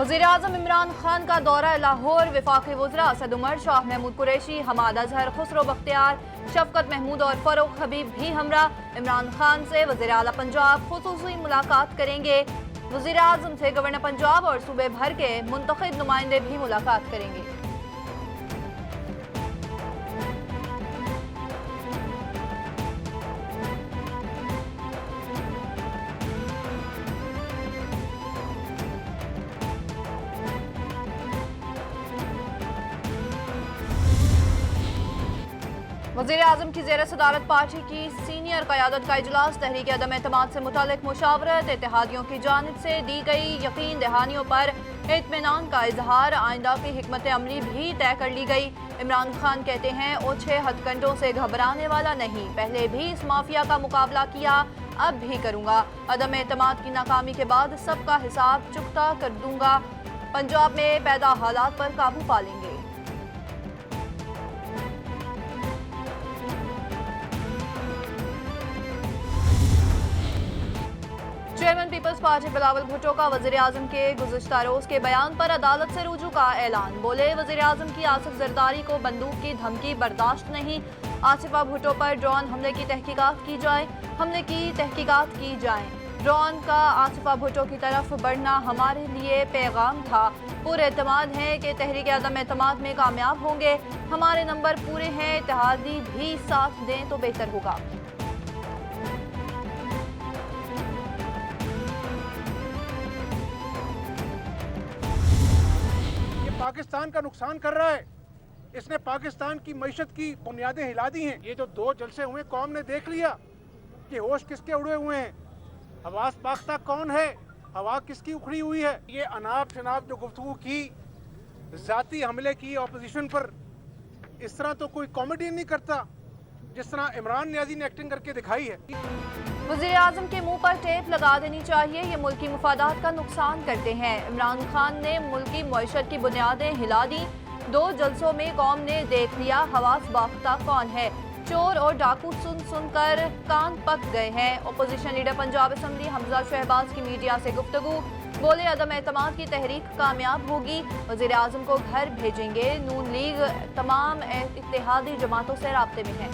वज़ीर-ए-आज़म इमरान खान का दौरा लाहौर। वफाकी वज़रा असद उमर, शाह महमूद कुरैशी, हमाद अजहर, खुसरो बख्तियार, शफकत महमूद और फ़ारूक हबीब भी हमरा। इमरान खान से वज़ीर आला पंजाब खुसूसी मुलाकात करेंगे। वज़ीर-ए-आज़म से गवर्नर पंजाब और सूबे भर के मुंतखब नुमाइंदे भी मुलाकात करेंगे। वज़ीर-ए-आज़म की ज़ेर सदारत पार्टी की सीनियर क़यादत का इजलास। तहरीक अदम एतमाद से मुतालिक मुशावरत, इत्तेहादियों की जानिब से दी गई यकीन दहानियों पर इत्मीनान का इजहार। आइंदा की हिकमत अमली भी तय कर ली गई। इमरान खान कहते हैं ओछे हथकंडों से घबराने वाला नहीं, पहले भी इस माफिया का मुकाबला किया, अब भी करूंगा। अदम एतमाद की नाकामी के बाद सबका हिसाब चुकता कर दूंगा। पंजाब में पैदा हालात पर काबू पा लेंगे। Chairman peoples party Bilawal Bhutto का वज़ीर-ए-आज़म के गुज़िश्ता रोज के बयान पर अदालत से रुजू का ऐलान। बोले वज़ीर-ए-आज़म की आसिफ जरदारी को बंदूक की धमकी बर्दाश्त नहीं। आसिफा भुट्टो पर ड्रोन हमले की तहकीकात की जाए, ड्रोन का आसिफा भुट्टो की तरफ बढ़ना हमारे लिए पैगाम था। पूरे एतमाद है कि तहरीक अदम एतमाद में कामयाब होंगे। हमारे नंबर पूरे हैं, इत्तेहादी भी साथ दें तो बेहतर होगा। पाकिस्तान का नुकसान कर रहा है, इसने पाकिस्तान की मईशत की बुनियादें हिला दी हैं। ये जो 2 जलसे हुए, कौम ने देख लिया कि होश किसके उड़े हुए हैं, हवास पाख्ता कौन है, हवा किसकी उखड़ी हुई है। ये अनाप शनाप जो गुफ्तगू की, जाती हमले की ऑपोजिशन पर, इस तरह तो कोई कॉमेडी नहीं करता जिस तरह इमरान नियाजी ने एक्टिंग करके दिखाई है। वज़ीर-ए-आज़म के मुंह पर टेप लगा देनी चाहिए, ये मुल्की मुफादात का नुकसान करते हैं। इमरान खान ने मुल्की मईशत की बुनियादें हिला दी। 2 जलसों में कौम ने देख लिया हवास बाख्ता कौन है। चोर और डाकू सुन सुनकर कान पक गए हैं। Opposition leader Punjab assembly Hamza Shahbaz की मीडिया से गुफ्तगू। बोले अदम एतमाद की तहरीक कामयाब होगी, वज़ीर-ए-आज़म को घर भेजेंगे। नून लीग तमाम इत्तेहादी जमातों से राब्ते में है।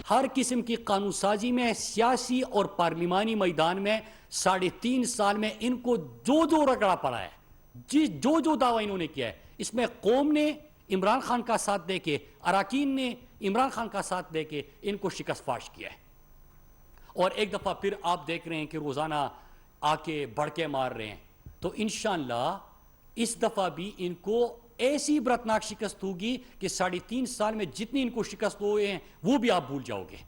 हर किस्म की कानूनसाजी में, सियासी और पार्लिमानी मैदान में 3.5 साल में इनको जो रगड़ा पड़ा है, जो दावा इन्होंने किया है, इसमें कौम ने इमरान खान का साथ देके, अराकीन ने इमरान खान का साथ देके इनको शिकस्त फाश किया है। और एक दफ़ा फिर आप देख रहे हैं कि रोज़ाना आके भड़के मार रहे हैं। तो इंशाअल्लाह इस दफ़ा भी इनको ऐसी बरतनाक शिकस्त होगी कि 3.5 साल में जितनी इनको शिकस्त हुए हैं वो भी आप भूल जाओगे।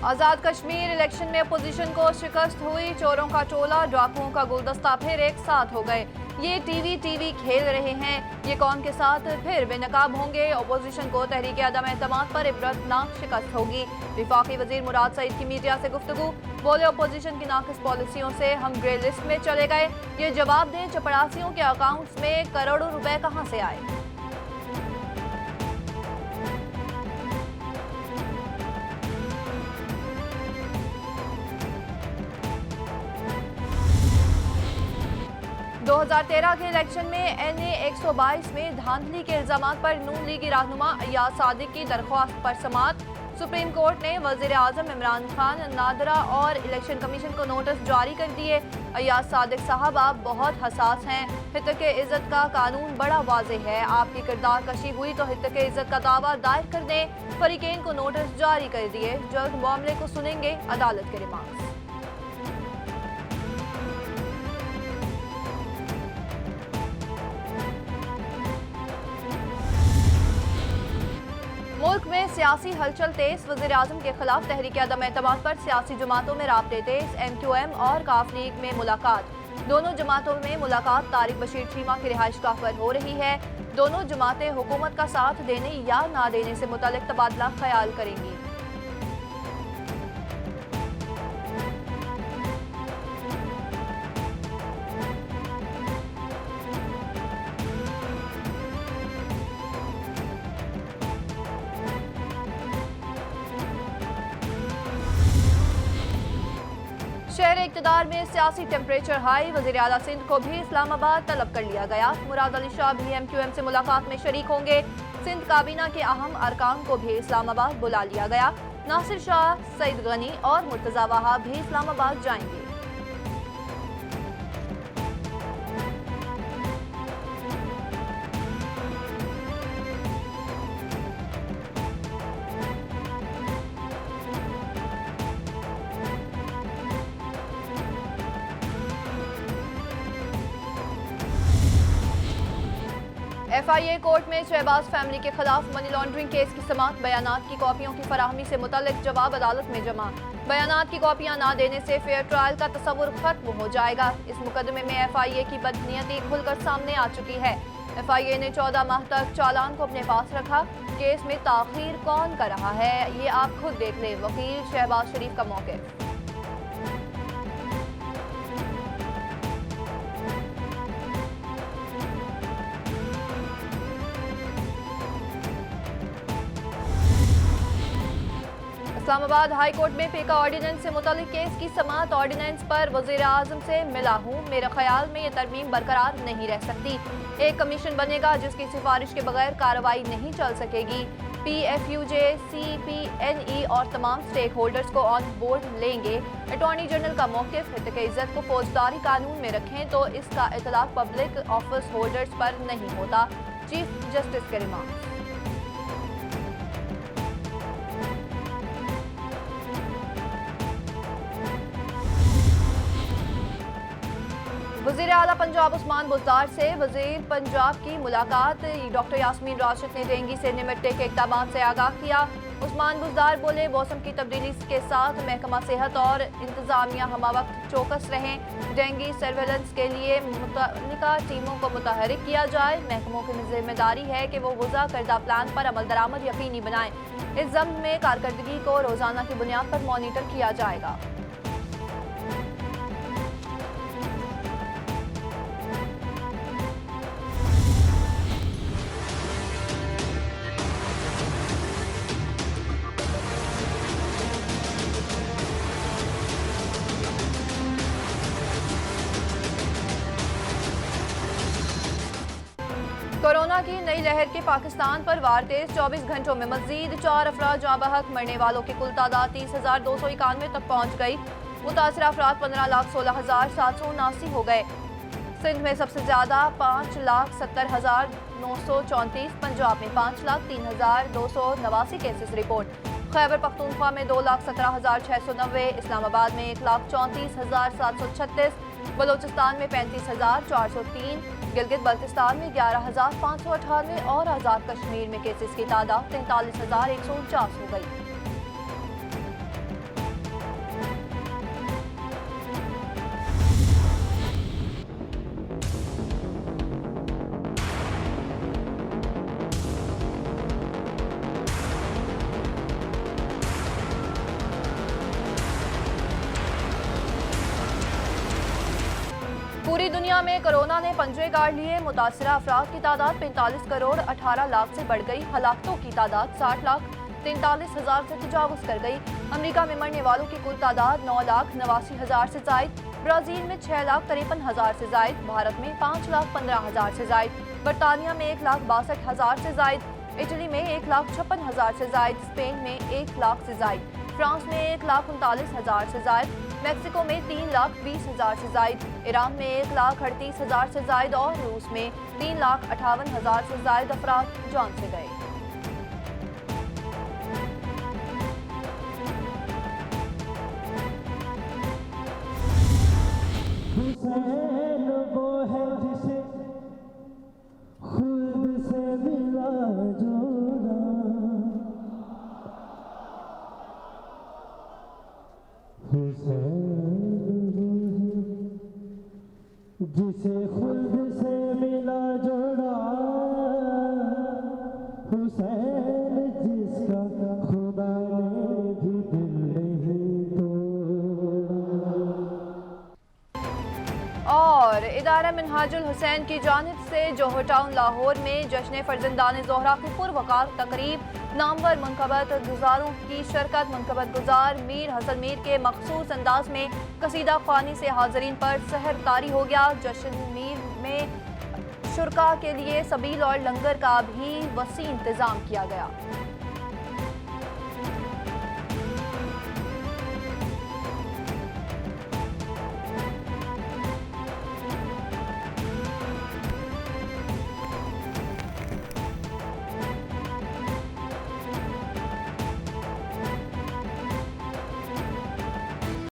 आजाद कश्मीर इलेक्शन में अपोजिशन को शिकस्त हुई। चोरों का टोला, डाकुओं का गुलदस्ता फिर एक साथ हो गए। ये टीवी खेल रहे हैं, ये कौम के साथ फिर बेनकाब होंगे। अपोजिशन को तहरीक अदम एतमाद पर इबरतनाक शिकस्त होगी। वफाकी वजीर मुराद सईद की मीडिया से गुफ्तगू। बोले अपोजिशन की नाकिस पॉलिसियों से हम ग्रे लिस्ट में चले गए। ये जवाब दें चपड़ासियों के अकाउंट्स में करोड़ों रुपए कहां से आए। 2013 के इलेक्शन में NA 122 में धांधली के इल्जामात पर नून लीगी रहनुमा अय्याज सादिक की दरख्वास्त पर समाअत। सुप्रीम कोर्ट ने वज़ीर-ए-आज़म इमरान खान, नादरा और इलेक्शन कमीशन को नोटिस जारी कर दिए। अय्याज सादिक साहब, आप बहुत हसास हैं। हित के इज्जत का कानून बड़ा वाज़ेह है। आपकी किरदार कशी हुई तो हित के इज्जत का दावा दायर कर दें। फरीकेन को नोटिस जारी कर दिए। जल्द मामले को सुनेंगे अदालत के रिमांड। मुल्क में सियासी हलचल तेज। वज़ीर-ए-आज़म के खिलाफ तहरीक अदम एतमाद पर सियासी जमातों में राब्ते तेज। MQM और काफ लीग में मुलाकात। दोनों जमातों में मुलाकात तारिक बशीर चीमा की रिहाइशगाह पर हो रही है। दोनों जमातें हुकूमत का साथ देने या ना देने से मुतल्लिक तबादला ख्याल करेंगी। शहर इक़्तिदार में सियासी टेम्परेचर हाई, वज़ीर आला सिंध को भी इस्लामाबाद तलब कर लिया गया। मुराद अली शाह भी MQM से मुलाकात में शरीक होंगे। सिंध काबीना के अहम अरकान को भी इस्लामाबाद बुला लिया गया। नासिर शाह, सईद गनी और मुर्तज़ा वहाब भी इस्लामाबाद जाएंगे। FIA कोर्ट में शहबाज फैमिली के खिलाफ मनी लॉन्ड्रिंग केस की समाअत, बयानात की कॉपियों की फराहमी से मुतल्लिक जवाब अदालत में जमा। बयानात की कॉपियां ना देने से फेयर ट्रायल का तस्वुर खत्म हो जाएगा। इस मुकदमे में FIA की बदनीयती खुलकर सामने आ चुकी है। FIA ने 14 माह तक चालान को अपने पास रखा। केस में ताखीर कौन कर रहा है, ये आप खुद देख लें। वकील शहबाज शरीफ का मौक़िफ़। इस्लामाबाद हाई कोर्ट में फेका ऑर्डिनेंस से मुतालिक केस की समाअत। ऑर्डिनेंस पर वज़ीर आज़म से मिला हूँ, मेरे ख्याल में ये तरमीम बरकरार नहीं रह सकती। एक कमीशन बनेगा जिसकी सिफारिश के बगैर कार्रवाई नहीं चल सकेगी। PFUJ, CPNE और तमाम स्टेक होल्डर्स को ऑन बोर्ड लेंगे। अटॉर्नी जनरल का मौक़िफ़, हितक इज़्ज़त को फौजदारी कानून में रखें तो इसका इतलाक़ पब्लिक ऑफिस होल्डर्स पर नहीं होता। चीफ जस्टिस के रिमार्क। वज़ीर आला पंजाब उस्मान बुज़दार से वज़ीर पंजाब की मुलाकात। डॉक्टर यास्मीन राशिद ने डेंगू से निपटने के इक़दामात से आगाह किया। उस्मान बुज़दार बोले, मौसम की तब्दीली के साथ महकमा सेहत और इंतज़ामिया हमा वक्त चौकस रहें। डेंगू सर्वेलेंस के लिए मुतल्लिका टीमों को मुतहरिक किया जाए। महकमों की जिम्मेदारी है कि वो वज़ा करदा प्लान पर अमल दरामद यकीनी बनाएं। इस ज़म्न में कारकर्दगी को रोज़ाना की बुनियाद पर मॉनिटर किया जाएगा। कोरोना की नई लहर के पाकिस्तान पर वार तेज। 24 घंटों में मजीद 4 अफराद जाँ बहक। मरने वालों की कुल तादाद 30,291 तक पहुँच गई। मुतासर अफराद 15,16,779 हो गए। सिंध में सबसे ज़्यादा 5,70,934, पंजाब में 5,03,289 केसेस रिपोर्ट। खैबर पख्तूनख्वा में 2,17,690, इस्लामाबाद में 1,34,736, बलोचिस्तान में 35,403, गिलगित बल्तिस्तान में 11,598 और आज़ाद कश्मीर में केसेस की तादाद 43,149 हो गई। पूरी दुनिया में कोरोना ने पंजे गाड़ लिए। मुतासरा अफराद की तादाद 45 करोड़ 18 लाख से बढ़ गई। हलाकतों की तादाद 60,43,000 से तजावुज़ कर गई। अमेरिका में मरने वालों की कुल तादाद 9,89,000 से जायद। ब्राज़ील में 6,53,000 से जायद। भारत में 5,15,000 से जायद। बरतानिया में 1,62,000 से जायद। इटली में 1,56,000 से जायद। स्पेन में 1 लाख से जायद। फ्रांस में 1,39,000 से जायद। मैक्सिको में 3,20,000 से जायद। ईरान में 1,38,000 से जायद और रूस में 3,58,000 से जायद अफराद जान से गए। हुसैन वो है जिसे खुद से मिला जोड़ा, हुसैन वो है जिसे खुद से मिला जोड़ा, हुसैन जिसका खुदा ने भी दिल नहीं तोड़ा। और इदारा मिनहाज मिनहाजुल हुसैन की जानिब से जोहर टाउन लाहौर में जश्न फर्जंदान ज़ोहरा की पुरवकार तकरीब, नामवर मुनकबत गुजारों की शिरकत। मुनकबत गुजार मीर हसन मीर के मखसूस अंदाज में कसीदा ख्वानी से हाजरीन पर सहर तारी हो गया। जश्न मीर में शुरका के लिए सबील और लंगर का भी वसी इंतजाम किया गया।